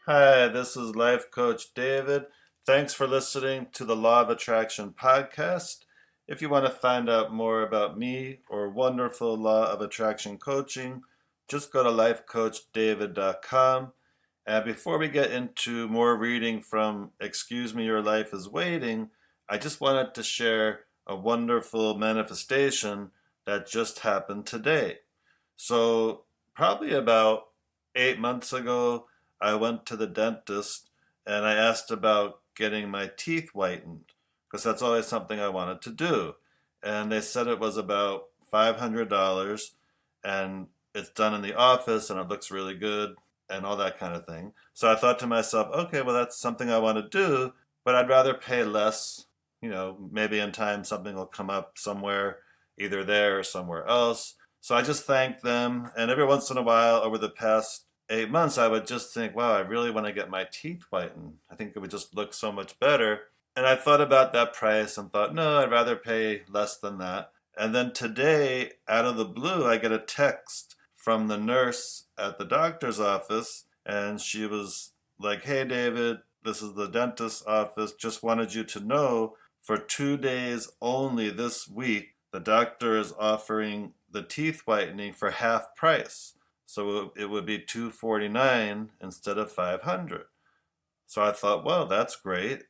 Hi, this is Life Coach David. Thanks for listening to the Law of Attraction podcast. If you want to find out more about me or wonderful Law of Attraction coaching, just go to lifecoachdavid.com. And before we get into more reading from Excuse Me, Your Life is Waiting, I just wanted to share a wonderful manifestation that just happened today. So, probably about 8 months ago, I went to the dentist and I asked about getting my teeth whitened because that's always something I wanted to do. And they said it was about $500 and it's done in the office and it looks really good and all that kind of thing. So I thought to myself, okay, well, that's something I want to do, but I'd rather pay less. Maybe in time something will come up somewhere, either there or somewhere else. So I just thanked them. And every once in a while, over the past 8 months, I would just think, wow, I really want to get my teeth whitened. I think it would just look so much better. And I thought about that price and thought, no, I'd rather pay less than that. And then today, out of the blue, I get a text from the nurse at the doctor's office. And she was like, hey, David, this is the dentist's office. Just wanted you to know for 2 days only this week, the doctor is offering the teeth whitening for half price. So it would be 249 instead of 500. So I thought, well, that's great.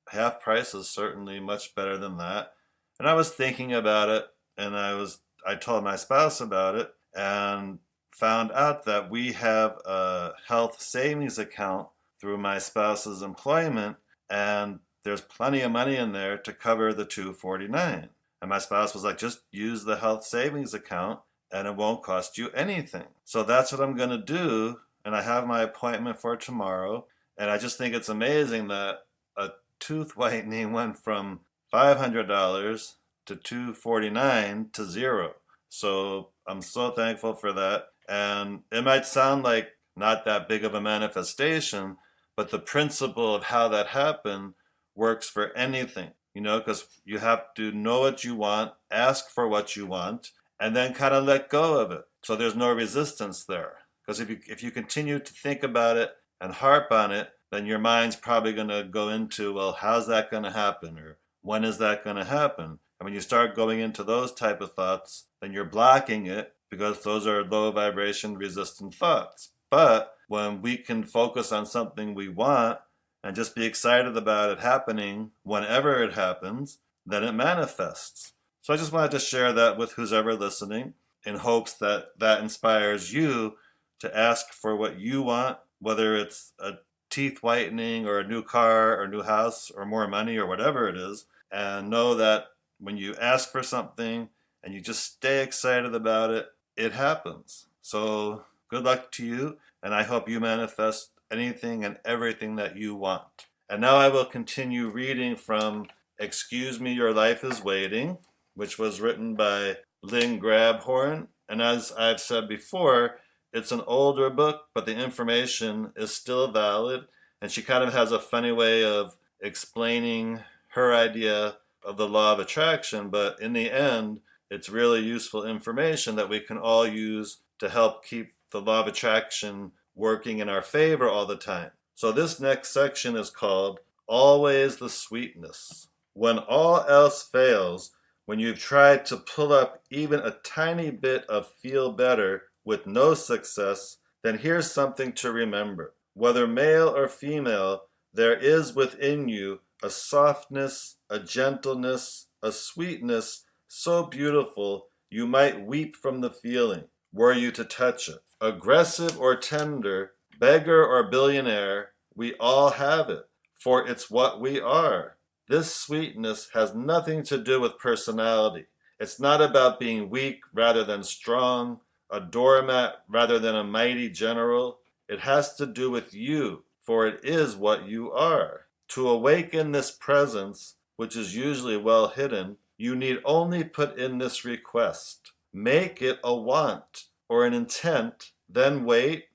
Half price is certainly much better than that. And I was thinking about it and I told my spouse about it and found out that we have a health savings account through my spouse's employment and there's plenty of money in there to cover the 249. And my spouse was like, just use the health savings account and it won't cost you anything. So that's what I'm going to do. And I have my appointment for tomorrow. And I just think it's amazing that a tooth whitening went from $500 to $249 to zero. So I'm so thankful for that. And it might sound like not that big of a manifestation, but the principle of how that happened works for anything, because you have to know what you want, ask for what you want, and then kind of let go of it. So there's no resistance there. Because if you continue to think about it and harp on it, then your mind's probably going to go into, well, how's that going to happen? Or when is that going to happen? And when you start going into those type of thoughts, then you're blocking it because those are low vibration resistant thoughts. But when we can focus on something we want and just be excited about it happening whenever it happens, then it manifests. So I just wanted to share that with who's ever listening in hopes that that inspires you to ask for what you want, whether it's a teeth whitening or a new car or a new house or more money or whatever it is, and know that when you ask for something and you just stay excited about it, it happens. So good luck to you, and I hope you manifest anything and everything that you want. And now I will continue reading from Excuse Me, Your Life is Waiting, which was written by Lynn Grabhorn. And as I've said before, it's an older book, but the information is still valid. And she kind of has a funny way of explaining her idea of the law of attraction. But in the end, it's really useful information that we can all use to help keep the law of attraction working in our favor all the time. So this next section is called Always the Sweetness. When all else fails, when you've tried to pull up even a tiny bit of feel better with no success, then here's something to remember. Whether male or female, there is within you a softness, a gentleness, a sweetness so beautiful you might weep from the feeling, were you to touch it. Aggressive or tender, beggar or billionaire, we all have it, for it's what we are. This sweetness has nothing to do with personality. It's not about being weak rather than strong, a doormat rather than a mighty general. It has to do with you, for it is what you are. To awaken this presence, which is usually well hidden, you need only put in this request. Make it a want or an intent, then wait,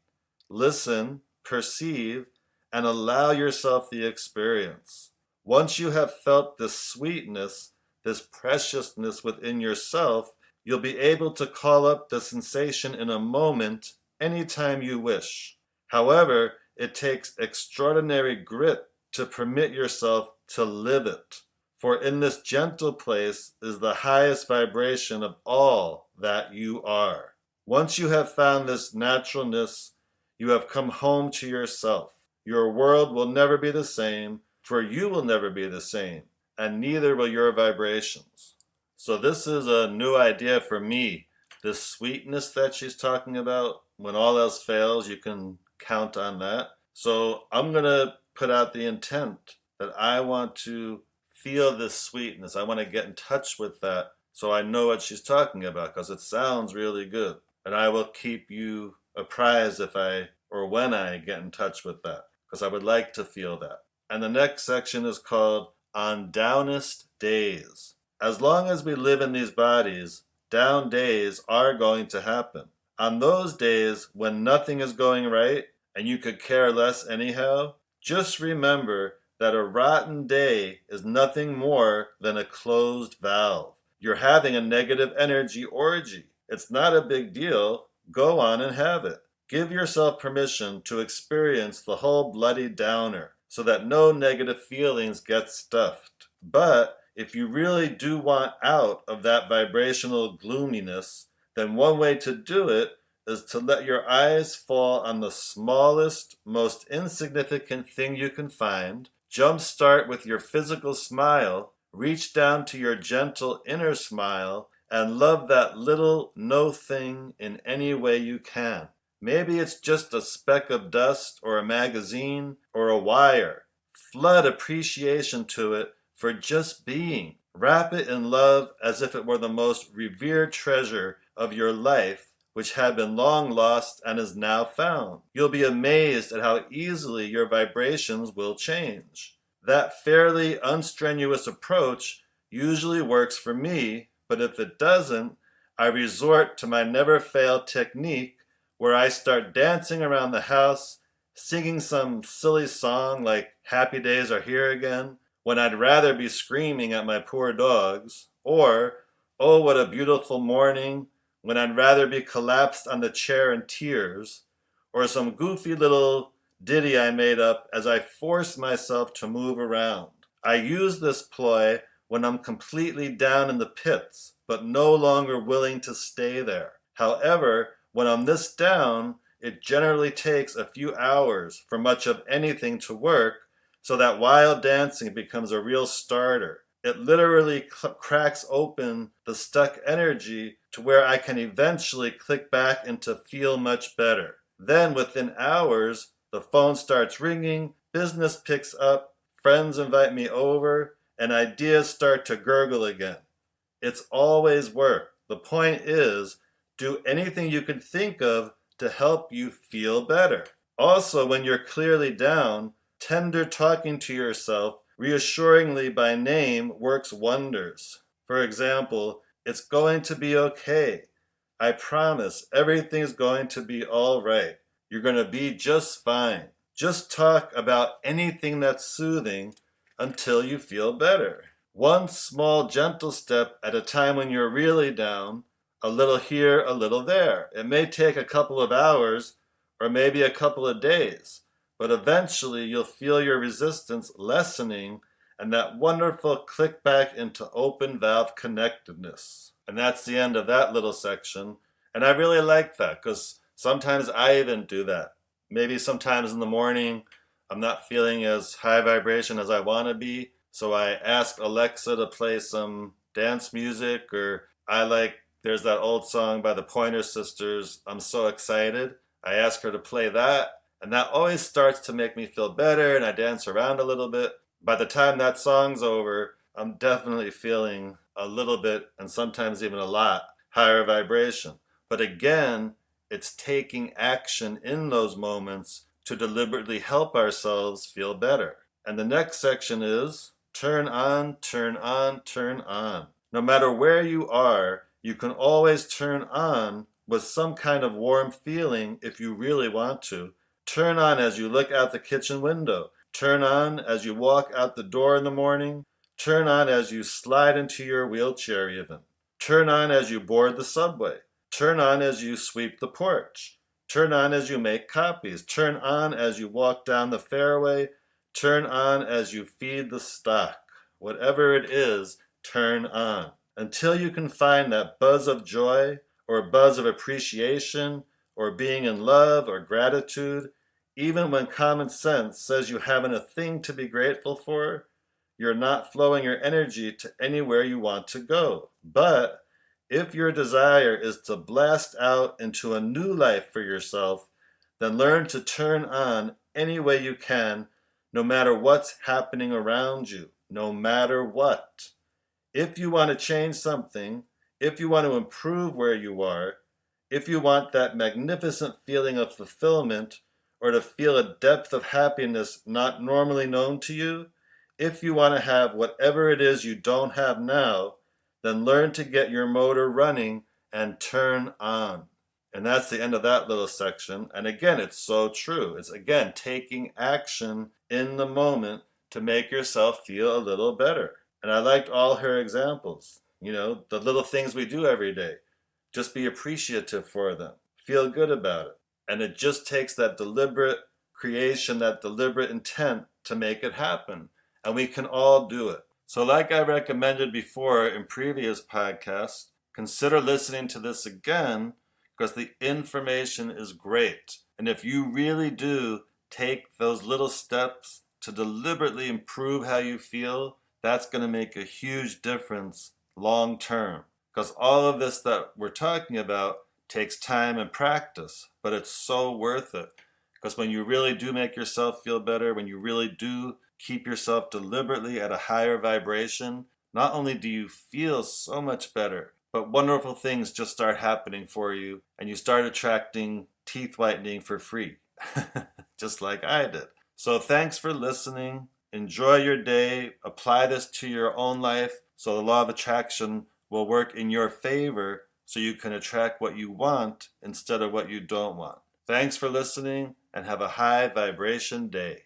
listen, perceive, and allow yourself the experience. Once you have felt this sweetness, this preciousness within yourself, you'll be able to call up the sensation in a moment anytime you wish. However, it takes extraordinary grit to permit yourself to live it. For in this gentle place is the highest vibration of all that you are. Once you have found this naturalness, you have come home to yourself. Your world will never be the same, for you will never be the same, and neither will your vibrations. So this is a new idea for me. This sweetness that she's talking about, when all else fails, you can count on that. So I'm going to put out the intent that I want to feel this sweetness. I want to get in touch with that so I know what she's talking about, because it sounds really good. And I will keep you apprised if I or when I get in touch with that, because I would like to feel that. And the next section is called On Downest Days. As long as we live in these bodies, down days are going to happen. On those days when nothing is going right and you could care less anyhow, just remember that a rotten day is nothing more than a closed valve. You're having a negative energy orgy. It's not a big deal. Go on and have it. Give yourself permission to experience the whole bloody downer so that no negative feelings get stuffed. But if you really do want out of that vibrational gloominess, then one way to do it is to let your eyes fall on the smallest, most insignificant thing you can find. Jumpstart with your physical smile, reach down to your gentle inner smile, and love that little no thing in any way you can. Maybe it's just a speck of dust or a magazine or a wire. Flood appreciation to it for just being. Wrap it in love as if it were the most revered treasure of your life, which had been long lost and is now found. You'll be amazed at how easily your vibrations will change. That fairly unstrenuous approach usually works for me, but if it doesn't, I resort to my never-fail technique where I start dancing around the house, singing some silly song like Happy Days Are Here Again, when I'd rather be screaming at my poor dogs, or Oh, What a Beautiful Morning, when I'd rather be collapsed on the chair in tears, or some goofy little ditty I made up as I force myself to move around. I use this ploy when I'm completely down in the pits, but no longer willing to stay there. However, when I'm this down, it generally takes a few hours for much of anything to work, so that wild dancing becomes a real starter. It literally cracks open the stuck energy to where I can eventually click back into feel much better. Then within hours, the phone starts ringing, business picks up, friends invite me over, and ideas start to gurgle again. It's always work. The point is, do anything you can think of to help you feel better. Also, when you're clearly down, tender talking to yourself reassuringly by name works wonders. For example, it's going to be okay. I promise everything's going to be all right. You're going to be just fine. Just talk about anything that's soothing until you feel better. One small gentle step at a time when you're really down, a little here, a little there. It may take a couple of hours or maybe a couple of days, but eventually you'll feel your resistance lessening and that wonderful click back into open valve connectedness. And that's the end of that little section. And I really like that because sometimes I even do that. Maybe sometimes in the morning I'm not feeling as high vibration as I want to be, so I ask Alexa to play some dance music, or there's that old song by the Pointer Sisters, I'm So Excited. I ask her to play that, and that always starts to make me feel better, and I dance around a little bit. By the time that song's over, I'm definitely feeling a little bit, and sometimes even a lot, higher vibration. But again, it's taking action in those moments to deliberately help ourselves feel better. And the next section is turn on, turn on, turn on. No matter where you are, you can always turn on with some kind of warm feeling if you really want to. Turn on as you look out the kitchen window. Turn on as you walk out the door in the morning. Turn on as you slide into your wheelchair even. Turn on as you board the subway. Turn on as you sweep the porch. Turn on as you make copies. Turn on as you walk down the fairway. Turn on as you feed the stock. Whatever it is, turn on. Until you can find that buzz of joy or buzz of appreciation or being in love or gratitude, even when common sense says you haven't a thing to be grateful for, you're not flowing your energy to anywhere you want to go. But if your desire is to blast out into a new life for yourself, then learn to turn on any way you can, no matter what's happening around you, no matter what. If you want to change something, if you want to improve where you are, if you want that magnificent feeling of fulfillment or to feel a depth of happiness not normally known to you, if you want to have whatever it is you don't have now, then learn to get your motor running and turn on. And that's the end of that little section. And again, it's so true. It's again taking action in the moment to make yourself feel a little better. And I liked all her examples. You know, the little things we do every day. Just be appreciative for them. Feel good about it. And it just takes that deliberate creation, that deliberate intent to make it happen. And we can all do it. So like I recommended before in previous podcasts, consider listening to this again because the information is great. And if you really do take those little steps to deliberately improve how you feel, that's going to make a huge difference long term. Because all of this that we're talking about takes time and practice, but it's so worth it. Because when you really do make yourself feel better, when you really do keep yourself deliberately at a higher vibration, not only do you feel so much better, but wonderful things just start happening for you, and you start attracting teeth whitening for free, just like I did. So thanks for listening. Enjoy your day. Apply this to your own life so the law of attraction will work in your favor so you can attract what you want instead of what you don't want. Thanks for listening and have a high vibration day.